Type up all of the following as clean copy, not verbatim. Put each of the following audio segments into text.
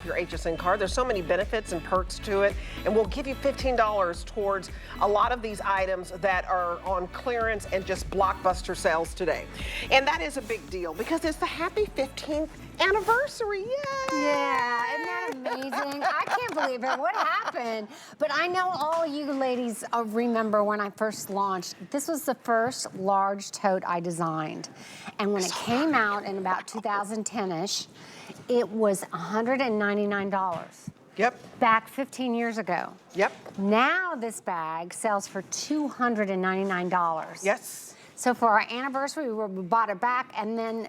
Your HSN card. There's so many benefits and perks to it, and we'll give you $15 towards a lot of these items that are on clearance and just blockbuster sales today. And that is a big deal because it's the happy 15th anniversary. Yay! Yeah, isn't that amazing? I can't believe it. What happened? But I know all you ladies remember when I first launched. This was the first large tote I designed. And when it came out in about 2010-ish, it was $199. Yep. Back 15 years ago. Yep. Now this bag sells for $299. Yes. So for our anniversary, we bought it back, and then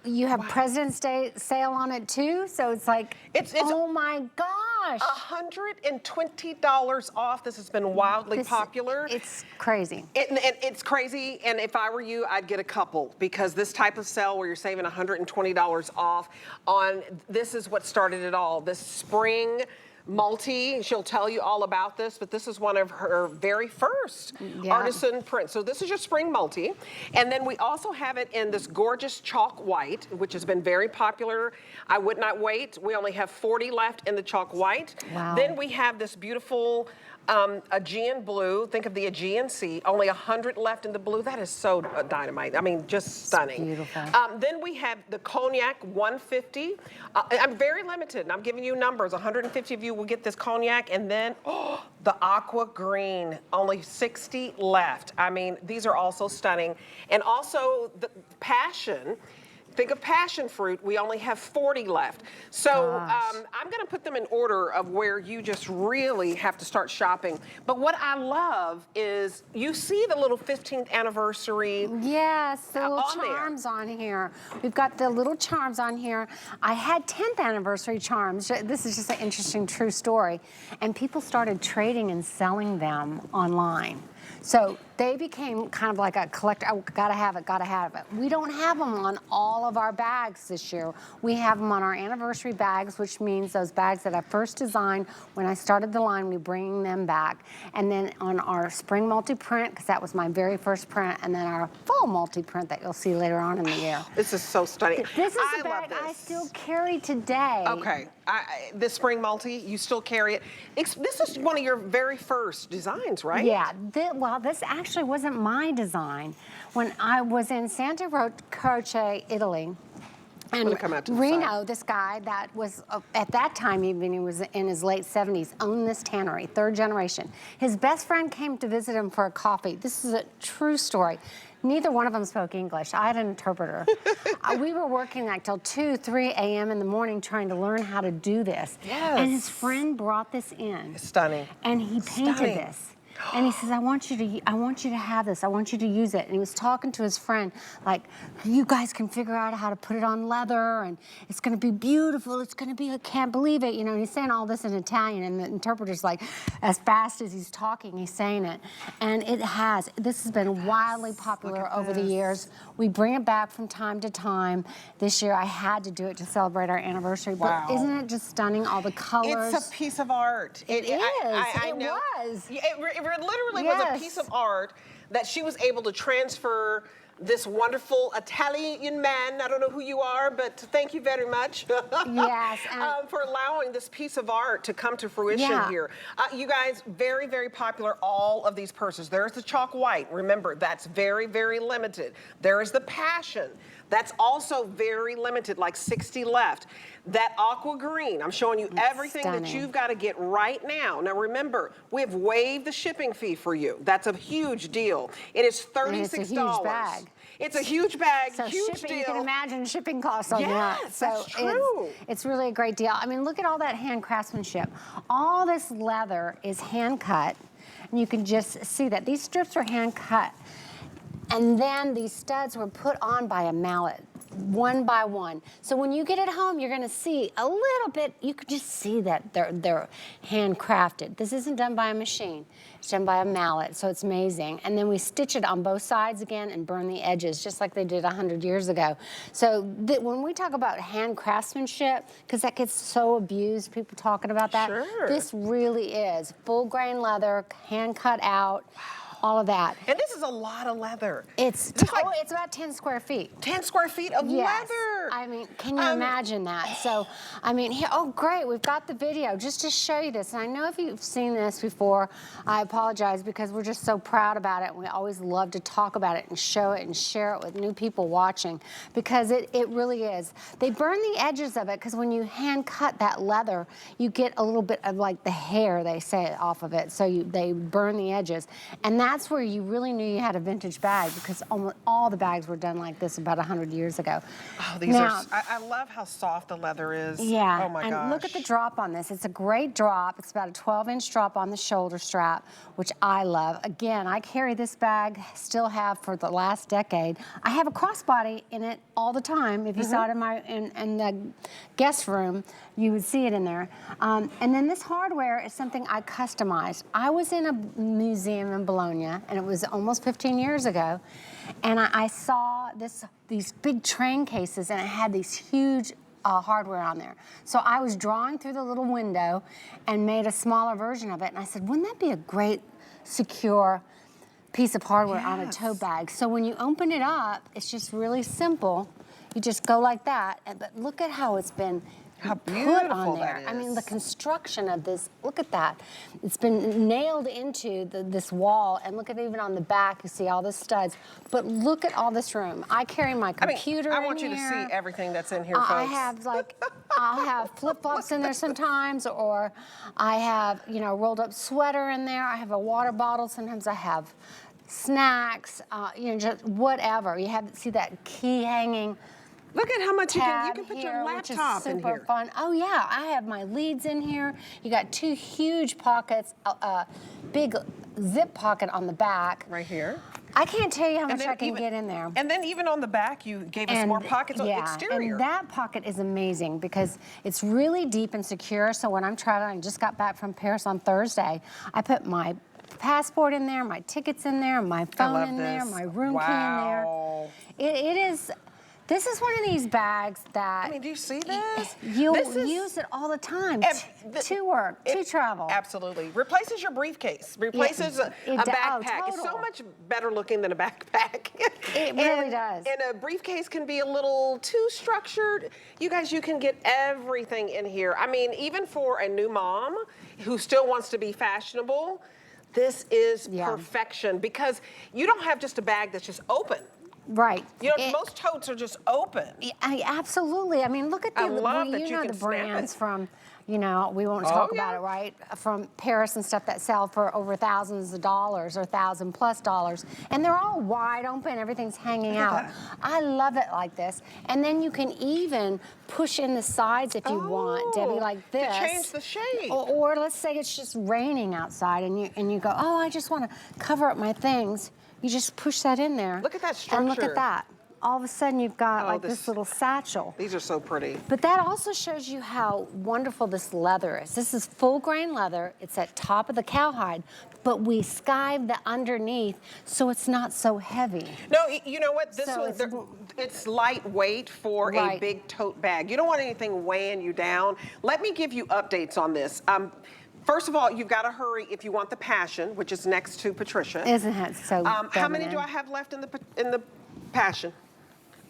you have President's Day sale on it too. So it's like, oh my gosh. $120 off. This has been wildly popular. It's crazy. It's crazy, and if I were you, I'd get a couple, because this type of sale where you're saving $120 off on, this is what started it all. This spring multi, she'll tell you all about this, but this is one of her very first artisan prints. So this is your spring multi. And then we also have it in this gorgeous chalk white, which has been very popular. I would not wait. We only have 40 left in the chalk white. Wow. Then we have this beautiful Aegean blue. Think of the Aegean Sea. Only 100 left in the blue. That is so dynamite. I mean, just stunning. It's beautiful. Then we have the Cognac 150. I'm very limited, and I'm giving you numbers. 150 of you will get this Cognac, and then the Aqua Green. Only 60 left. I mean, these are also stunning. And also the Passion. Think of passion fruit, we only have 40 left. So I'm gonna put them in order of where you just really have to start shopping. But what I love is, you see the little 15th anniversary. Yes, the little charms on here. We've got the little charms on here. I had 10th anniversary charms. This is just an interesting true story. And people started trading and selling them online. So they became kind of like a collector. Oh, gotta have it, gotta have it. We don't have them on all of our bags this year. We have them on our anniversary bags, which means those bags that I first designed when I started the line, we bring them back. And then on our spring multi-print, because that was my very first print, and then our fall multi-print that you'll see later on in the year. This is so stunning. This is a bag I still carry today. Okay, the spring multi, you still carry it. This is one of your very first designs, right? Yeah, well, this actually wasn't my design. When I was in Santa Croce, Italy, and Reno, this guy that was, at that time even, he was in his late 70s, owned this tannery, third generation. His best friend came to visit him for a coffee. This is a true story. Neither one of them spoke English. I had an interpreter. We were working like till 2, 3 a.m. in the morning trying to learn how to do this. Yes. And his friend brought this in. It's stunning. And he painted this. And he says, I want you to have this. I want you to use it. And he was talking to his friend, like, you guys can figure out how to put it on leather, and it's going to be beautiful. It's going to be, I can't believe it. You know, and he's saying all this in Italian, and the interpreter's like, as fast as he's talking, he's saying it. And this has been wildly popular over the years. We bring it back from time to time. This year, I had to do it to celebrate our anniversary. Wow. But isn't it just stunning, all the colors? It's a piece of art. It is. It was. It literally was a piece of art that she was able to transfer this wonderful Italian man. I don't know who you are, but thank you very much. Yes. For allowing this piece of art to come to fruition here. You guys, very, very popular, all of these purses. There's the chalk white. Remember, that's very, very limited. There is the passion. That's also very limited, like 60 left. That aqua green, I'm showing you everything that you've got to get right now. Now remember, we have waived the shipping fee for you. That's a huge deal. It is $36. And it's a huge bag. It's a huge bag, so huge shipping, deal. You can imagine shipping costs on that. So that's true. It's really a great deal. I mean, look at all that hand craftsmanship. All this leather is hand cut, and you can just see that. These strips are hand cut. And then these studs were put on by a mallet, one by one. So when you get it home, you're gonna see a little bit, you could just see that they're handcrafted. This isn't done by a machine, it's done by a mallet, so it's amazing. And then we stitch it on both sides again and burn the edges, just like they did 100 years ago. So when we talk about hand craftsmanship, because that gets so abused, people talking about that, this really is full grain leather, hand cut out. all of that. And this is a lot of leather. It's about 10 square feet. 10 square feet of leather. I mean, can you imagine that? So, I mean, here, oh great, we've got the video just to show you this. And I know if you've seen this before, I apologize because we're just so proud about it. We always love to talk about it and show it and share it with new people watching because it really is. They burn the edges of it because when you hand cut that leather, you get a little bit of like the hair, they say, off of it. So they burn the edges. And that's where you really knew you had a vintage bag because almost all the bags were done like this about 100 years ago. Oh, these are, I love how soft the leather is. Yeah, oh my gosh. And look at the drop on this. It's a great drop. It's about a 12-inch drop on the shoulder strap, which I love. Again, I carry this bag, still have for the last decade. I have a crossbody in it all the time. If you saw it in the guest room, you would see it in there. And then this hardware is something I customized. I was in a museum in Bologna, and it was almost 15 years ago, and I saw these big train cases, and it had these huge hardware on there. So I was drawing through the little window and made a smaller version of it, and I said, wouldn't that be a great, secure piece of hardware on a tote bag? So when you open it up, it's just really simple. You just go like that, but look at how it's been put on there. I mean, the construction of this, look at that. It's been nailed into this wall, and look at even on the back, you see all the studs. But look at all this room. I carry my computer in here. I want you to see everything that's in here, folks. I have I'll have flip-flops in there sometimes, or I have, you know, rolled up sweater in there. I have a water bottle. Sometimes I have snacks, you know, just whatever. You see that key hanging. Look at how much you can put here, your laptop in here. Super fun. Oh yeah, I have my leads in here. You got two huge pockets, big zip pocket on the back. Right here. I can't tell you how much I can get in there. And then even on the back, you gave us more pockets on the exterior. And that pocket is amazing because it's really deep and secure. So when I'm traveling, I just got back from Paris on Thursday, I put my passport in there, my tickets in there, my phone in there, my room key in there. This is one of these bags that... I mean, do you see this? You'll use it all the time to work, to travel. Absolutely. Replaces your briefcase. Replaces a backpack. It's so much better looking than a backpack. It really does. And a briefcase can be a little too structured. You guys, you can get everything in here. I mean, even for a new mom who still wants to be fashionable, this is perfection because you don't have just a bag that's just open. Right. You know, most totes are just open. Absolutely. I mean, look at the brands from, you know, we won't talk about it, right? From Paris and stuff that sell for over thousands of dollars or $1,000+ and they're all wide open. Everything's hanging out. I love it like this. And then you can even push in the sides if you want, Debbie, like this. To change the shape. Or let's say it's just raining outside and you go, oh, I just want to cover up my things. You just push that in there. Look at that structure. And look at that. All of a sudden you've got this little satchel. These are so pretty. But that also shows you how wonderful this leather is. This is full grain leather. It's at top of the cowhide, but we skived the underneath so it's not so heavy. No, you know what? It's lightweight for a big tote bag. You don't want anything weighing you down. Let me give you updates on this. First of all, you've got to hurry if you want the Passion, which is next to Patricia. Isn't it so how many do I have left in the Passion?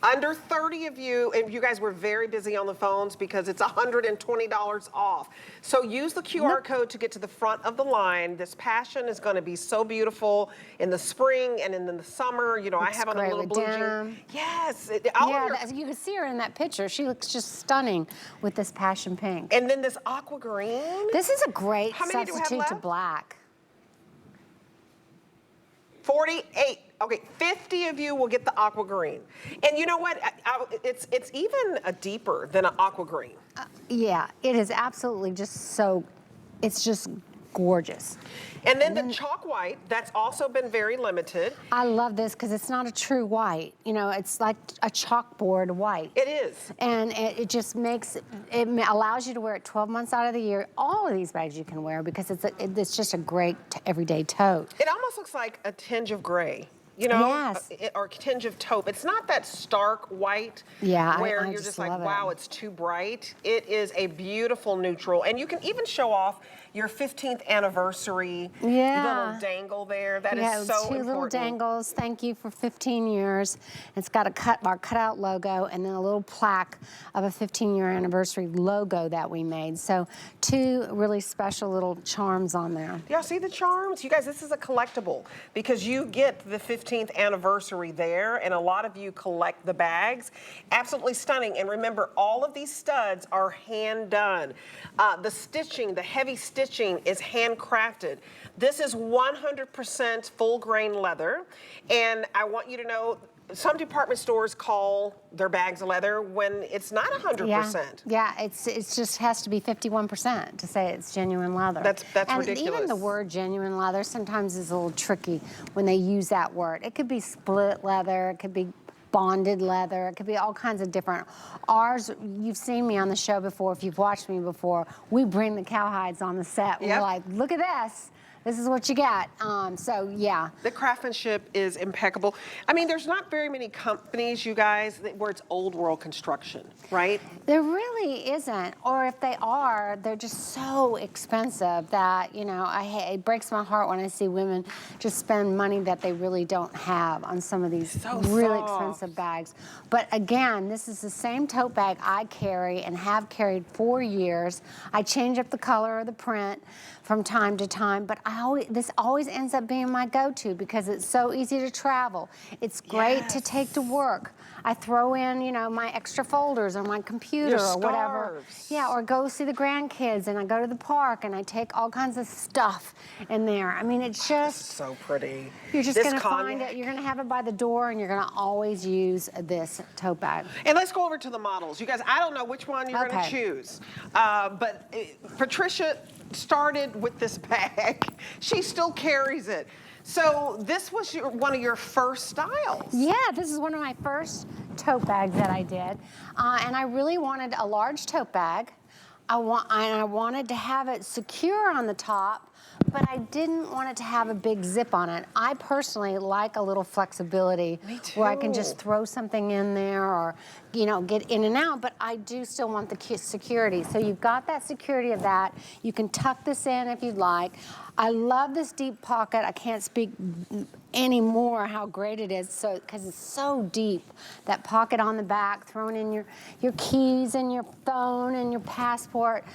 Under 30 of you, and you guys were very busy on the phones because it's $120 off. So use the QR code to get to the front of the line. This Passion is going to be so beautiful in the spring and in the summer. You know, I have on a little blue jean. Yes. You can see her in that picture. She looks just stunning with this Passion pink. And then this aqua green. This is a great substitute to black. 48. Okay, 50 of you will get the aqua green. And you know what? It's even deeper than an aqua green. Yeah, it is absolutely just it's just gorgeous. And then the chalk white, that's also been very limited. I love this because it's not a true white. You know, it's like a chalkboard white. It is. And it just it allows you to wear it 12 months out of the year. All of these bags you can wear because it's just a great everyday tote. It almost looks like a tinge of gray. you know, Yes. Or tinge of taupe. It's not that stark white where you're just like, wow, it's too bright. It is a beautiful neutral, and you can even show off your 15th anniversary little dangle there. That is so important. 2 little dangles. Thank you for 15 years. It's got our cutout logo and then a little plaque of a 15-year anniversary logo that we made. So 2 really special little charms on there. Y'all see the charms? You guys, this is a collectible because you get the 15th anniversary there, and a lot of you collect the bags. Absolutely stunning. And remember, all of these studs are hand done. The stitching, the heavy stitching is handcrafted. This is 100% full grain leather, and I want you to know some department stores call their bags leather when it's not 100%. Yeah, it's just has to be 51% to say it's genuine leather. That's ridiculous. And even the word genuine leather sometimes is a little tricky when they use that word. It could be split leather, it could be bonded leather, it could be all kinds of different. Ours, you've seen me on the show before, if you've watched me before, we bring the cowhides on the set. We're like, look at this. This is what you got. So yeah. The craftsmanship is impeccable. I mean, there's not very many companies, you guys, where it's old world construction, right? There really isn't. Or if they are, they're just so expensive that, you know, it breaks my heart when I see women just spend money that they really don't have on some of these really expensive bags. But again, this is the same tote bag I carry and have carried for years. I change up the color or the print from time to time, but this always ends up being my go-to because it's so easy to travel. It's great to take to work. I throw in, you know, my extra folders on my computer or whatever. Yeah, or go see the grandkids, and I go to the park and I take all kinds of stuff in there. I mean, it's just so pretty. You're just gonna find it. You're gonna have it by the door, and you're gonna always use this tote bag. And let's go over to the models. You guys, I don't know which one you're gonna choose, but Patricia started with this bag. She still carries it. So this was one of your first styles. Yeah, this is one of my first tote bags that I did. And I really wanted a large tote bag. I wanted to have it secure on the top, but I didn't want it to have a big zip on it. I personally like a little flexibility where I can just throw something in there or, you know, get in and out, but I do still want the security. So you've got that security of that. You can tuck this in if you'd like. I love this deep pocket. I can't speak anymore how great it is, because it's so deep. That pocket on the back, throwing in your keys and your phone and your passport.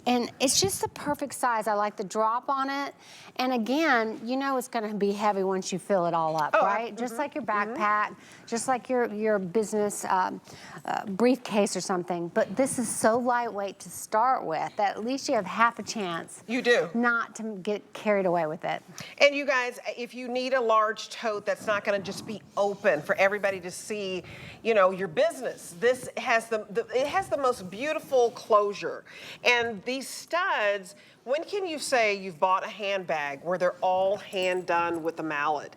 And it's just the perfect size. I like the drop on it. And again, you know it's gonna be heavy once you fill it all up, right? Just like your backpack, just like your business briefcase or something. But this is so lightweight to start with that at least you have half a chance. You do. Not to get carried away with it. And you guys, if you need a large tote that's not gonna just be open for everybody to see, you know, your business, this has it has the most beautiful closure. And these studs, when can you say you've bought a handbag where they're all hand done with a mallet?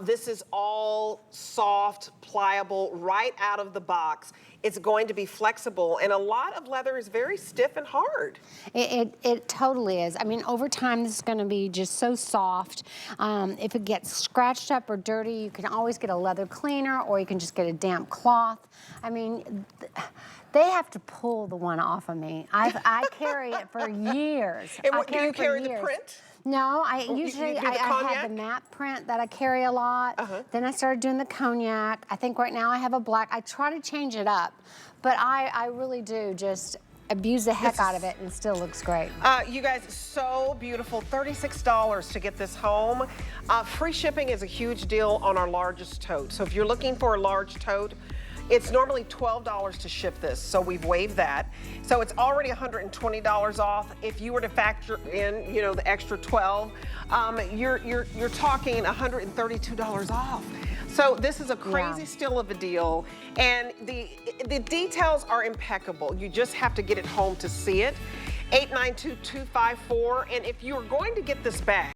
This is all soft, pliable, right out of the box. It's going to be flexible, and a lot of leather is very stiff and hard. It totally is. I mean, over time, this is going to be just so soft. If it gets scratched up or dirty, you can always get a leather cleaner, or you can just get a damp cloth. I mean, they have to pull the one off of me. I carry it for years. And do you carry the print? No, I usually I have the matte print that I carry a lot. Then I started doing the cognac. I think right now I have a black. I try to change it up, but I really do just abuse the heck out of it, and it still looks great. You guys, so beautiful. $36 to get this home. Free shipping is a huge deal on our largest tote. So if you're looking for a large tote, it's normally $12 to ship this, so we've waived that. So it's already $120 off. If you were to factor in, you know, the extra 12, you're talking $132 off. So this is a crazy steal of a deal, and the details are impeccable. You just have to get it home to see it. 892-254, and if you're going to get this bag,